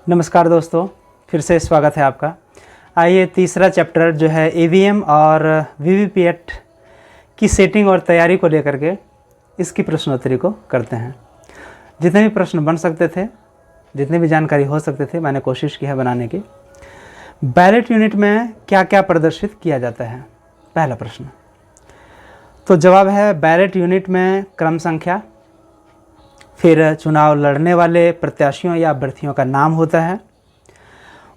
नमस्कार दोस्तों, फिर से स्वागत है आपका। आइए तीसरा चैप्टर जो है ईवीएम और वीवीपैट की सेटिंग और तैयारी को लेकर के इसकी प्रश्नोत्तरी को करते हैं। जितने भी प्रश्न बन सकते थे, जितनी भी जानकारी हो सकते थे, मैंने कोशिश की है बनाने की। बैलेट यूनिट में क्या क्या प्रदर्शित किया जाता है, पहला प्रश्न। तो जवाब है बैलेट यूनिट में क्रम संख्या, फिर चुनाव लड़ने वाले प्रत्याशियों या अभ्यर्थियों का नाम होता है,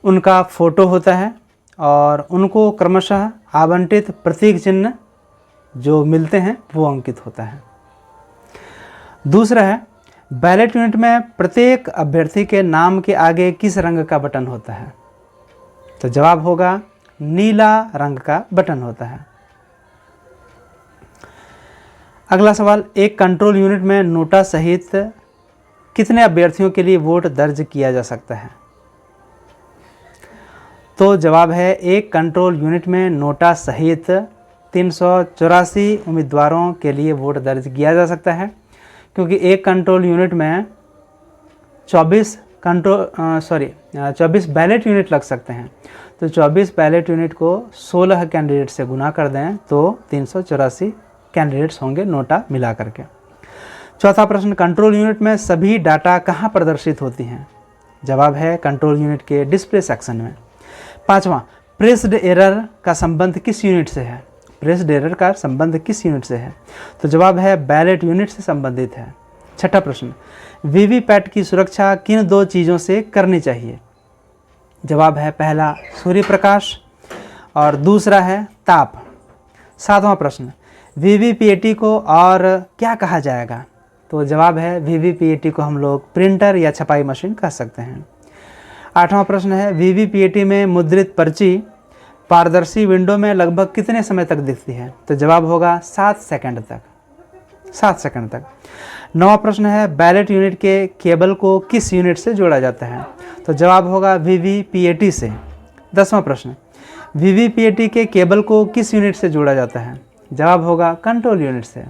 उनका फ़ोटो होता है और उनको क्रमशः आवंटित प्रतीक चिन्ह जो मिलते हैं वो अंकित होता है। दूसरा है बैलेट यूनिट में प्रत्येक अभ्यर्थी के नाम के आगे किस रंग का बटन होता है। तो जवाब होगा नीला रंग का बटन होता है। अगला सवाल, एक कंट्रोल यूनिट में नोटा सहित कितने अभ्यर्थियों के लिए वोट दर्ज किया जा सकता है। तो जवाब है एक कंट्रोल यूनिट में नोटा सहित 384 उम्मीदवारों के लिए वोट दर्ज किया जा सकता है, क्योंकि एक कंट्रोल यूनिट में 24 बैलेट यूनिट लग सकते हैं। तो 24 बैलेट यूनिट को 16 कैंडिडेट से गुना कर दें तो 384 कैंडिडेट्स होंगे नोटा मिला करके। चौथा प्रश्न, कंट्रोल यूनिट में सभी डाटा कहाँ प्रदर्शित होती हैं। जवाब है कंट्रोल यूनिट के डिस्प्ले सेक्शन में। पांचवा, प्रेस्ड एरर का संबंध किस यूनिट से है। प्रेस्ड एरर का संबंध किस यूनिट से है। तो जवाब है बैलेट यूनिट से संबंधित है। छठा प्रश्न, वीवीपैट की सुरक्षा किन दो चीज़ों से करनी चाहिए। जवाब है पहला सूर्य प्रकाश और दूसरा है ताप। सातवां प्रश्न, वीवीपैट को और क्या कहा जाएगा। तो जवाब है वीवीपैट को हम लोग प्रिंटर या छपाई मशीन कह सकते हैं। आठवां प्रश्न है वीवीपैट में मुद्रित पर्ची पारदर्शी विंडो में लगभग कितने समय तक दिखती है। तो जवाब होगा 7 सेकंड तक। नौवां प्रश्न है बैलेट यूनिट के केबल को किस यूनिट से जोड़ा जाता है। तो जवाब होगा वीवीपैट से। 10वां प्रश्न, वीवीपैट के केबल को किस यूनिट से जोड़ा जाता है। जवाब होगा कंट्रोल यूनिट से।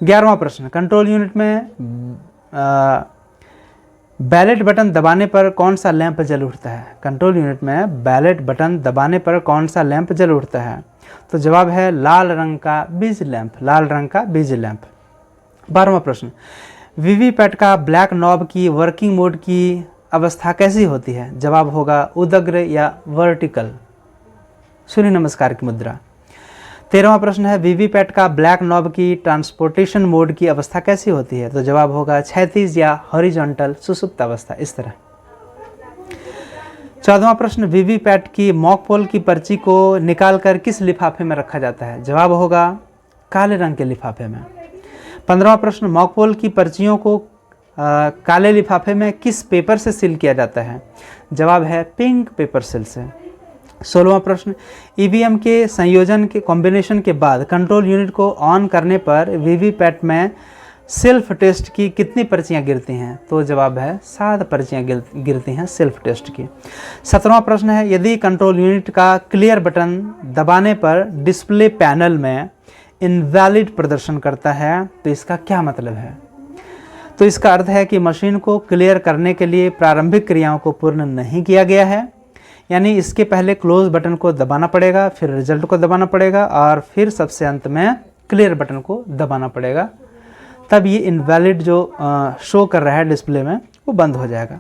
11वां प्रश्न, कंट्रोल यूनिट में बैलेट बटन दबाने पर कौन सा लैंप जल उठता है। कंट्रोल यूनिट में बैलेट बटन दबाने पर कौन सा लैंप जल उठता है। तो जवाब है लाल रंग का बीज लैंप। 12वां प्रश्न, वीवीपैट का ब्लैक नॉब की वर्किंग मोड की अवस्था कैसी होती है। जवाब होगा उदग्र या वर्टिकल, सूर्य नमस्कार की मुद्रा। 13वां प्रश्न है वीवीपैट का ब्लैक नॉब की ट्रांसपोर्टेशन मोड की अवस्था कैसी होती है। तो जवाब होगा क्षैतिज या हॉरिजॉन्टल सुसुप्त अवस्था, इस तरह। 14वां प्रश्न, वीवीपैट की मॉक पोल की पर्ची को निकालकर किस लिफाफे में रखा जाता है। जवाब होगा काले रंग के लिफाफे में। 15वां प्रश्न, मॉक पोल की पर्चियों को काले लिफाफे में किस पेपर से सील किया जाता है। जवाब है पिंक पेपर सील से। 16वां प्रश्न, ईवीएम के संयोजन के कॉम्बिनेशन के बाद कंट्रोल यूनिट को ऑन करने पर वीवीपैट में सेल्फ टेस्ट की कितनी पर्चियां गिरती हैं। तो जवाब है 7 पर्चियां गिरती हैं सेल्फ टेस्ट की। 17वां प्रश्न है यदि कंट्रोल यूनिट का क्लियर बटन दबाने पर डिस्प्ले पैनल में इनवैलिड प्रदर्शन करता है तो इसका क्या मतलब है। तो इसका अर्थ है कि मशीन को क्लियर करने के लिए प्रारंभिक क्रियाओं को पूर्ण नहीं किया गया है, यानी इसके पहले क्लोज बटन को दबाना पड़ेगा, फिर रिजल्ट को दबाना पड़ेगा और फिर सबसे अंत में क्लियर बटन को दबाना पड़ेगा, तब ये इनवैलिड जो शो कर रहा है डिस्प्ले में वो बंद हो जाएगा।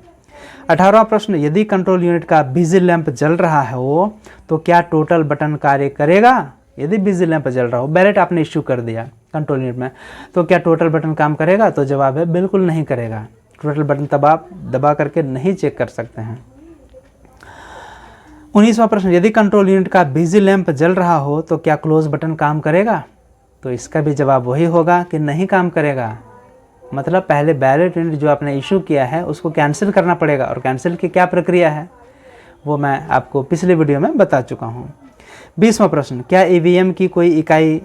18वां प्रश्न, यदि कंट्रोल यूनिट का बिजी लैंप जल रहा है वो तो क्या टोटल बटन कार्य करेगा। यदि बिजी लैंप जल रहा हो, बैलेट आपने इश्यू कर दिया कंट्रोल यूनिट में, तो क्या टोटल बटन काम करेगा। तो जवाब है बिल्कुल नहीं करेगा। टोटल बटन दबा करके नहीं चेक कर सकते हैं। 19वां प्रश्न, यदि कंट्रोल यूनिट का बिजी लैंप जल रहा हो तो क्या क्लोज बटन काम करेगा। तो इसका भी जवाब वही होगा कि नहीं काम करेगा। मतलब पहले बैलेट यूनिट जो आपने इशू किया है उसको कैंसिल करना पड़ेगा, और कैंसिल की क्या प्रक्रिया है वो मैं आपको पिछले वीडियो में बता चुका हूँ। 20वां प्रश्न, क्या ईवीएम की कोई इकाई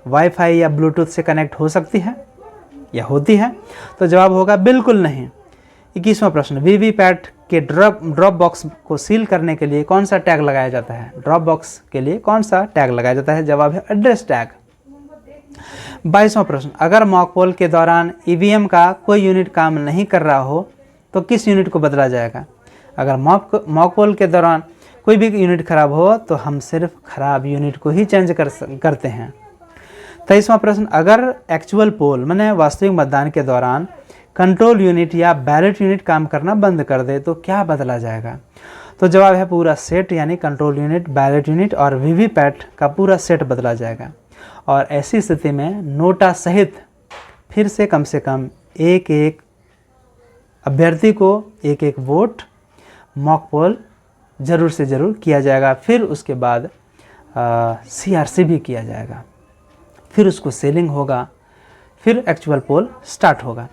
वाईफाई या ब्लूटूथ से कनेक्ट हो सकती है या होती है। तो जवाब होगा बिल्कुल नहीं। 21वां प्रश्न, वीवीपैट के ड्रॉप बॉक्स को सील करने के लिए कौन सा टैग लगाया जाता है। ड्रॉप बॉक्स के लिए कौन सा टैग लगाया जाता है। जवाब है एड्रेस टैग। 22वां प्रश्न, अगर मॉक पोल के दौरान ईवीएम का कोई यूनिट काम नहीं कर रहा हो तो किस यूनिट को बदला जाएगा। अगर मॉक पोल के दौरान कोई भी यूनिट खराब हो तो हम सिर्फ खराब यूनिट को ही चेंज करते हैं। 23वां प्रश्न, अगर एक्चुअल पोल माने वास्तविक मतदान के दौरान कंट्रोल यूनिट या बैलेट यूनिट काम करना बंद कर दे तो क्या बदला जाएगा? तो जवाब है पूरा सेट, यानी कंट्रोल यूनिट, बैलेट यूनिट और वीवीपैट का पूरा सेट बदला जाएगा। और ऐसी स्थिति में नोटा सहित फिर से कम एक एक अभ्यर्थी को एक एक वोट मॉक पोल ज़रूर से ज़रूर किया जाएगा। फिर उसके बाद CRC भी किया जाएगा, फिर उसको सेलिंग होगा, फिर एक्चुअल पोल स्टार्ट होगा।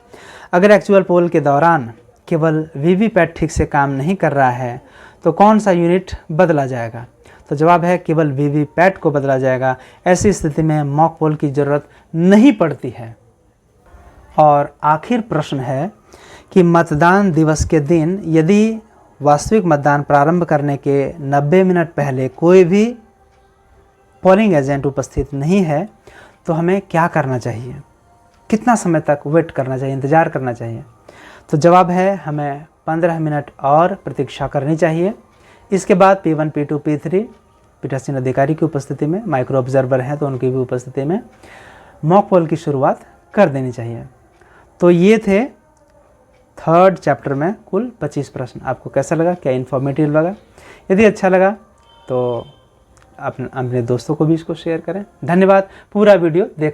अगर एक्चुअल पोल के दौरान केवल वीवीपैट ठीक से काम नहीं कर रहा है तो कौन सा यूनिट बदला जाएगा? तो जवाब है केवल वीवीपैट को बदला जाएगा। ऐसी स्थिति में मॉक पोल की ज़रूरत नहीं पड़ती है। और आखिर प्रश्न है कि मतदान दिवस के दिन यदि वास्तविक मतदान प्रारंभ करने के 90 मिनट पहले कोई भी पोलिंग एजेंट उपस्थित नहीं है तो हमें क्या करना चाहिए? कितना समय तक वेट करना चाहिए, इंतज़ार करना चाहिए? तो जवाब है हमें 15 मिनट और प्रतीक्षा करनी चाहिए। इसके बाद P1, P2, P3 पीठासीन अधिकारी की उपस्थिति में, माइक्रो ऑब्जर्वर हैं तो उनकी भी उपस्थिति में मॉक पोल की शुरुआत कर देनी चाहिए। तो ये थे 3rd चैप्टर में कुल 25 प्रश्न। आपको कैसा लगा, क्या इन्फॉर्मेटिव लगा? यदि अच्छा लगा तो अपने दोस्तों को भी इसको शेयर करें। धन्यवाद। पूरा वीडियो देख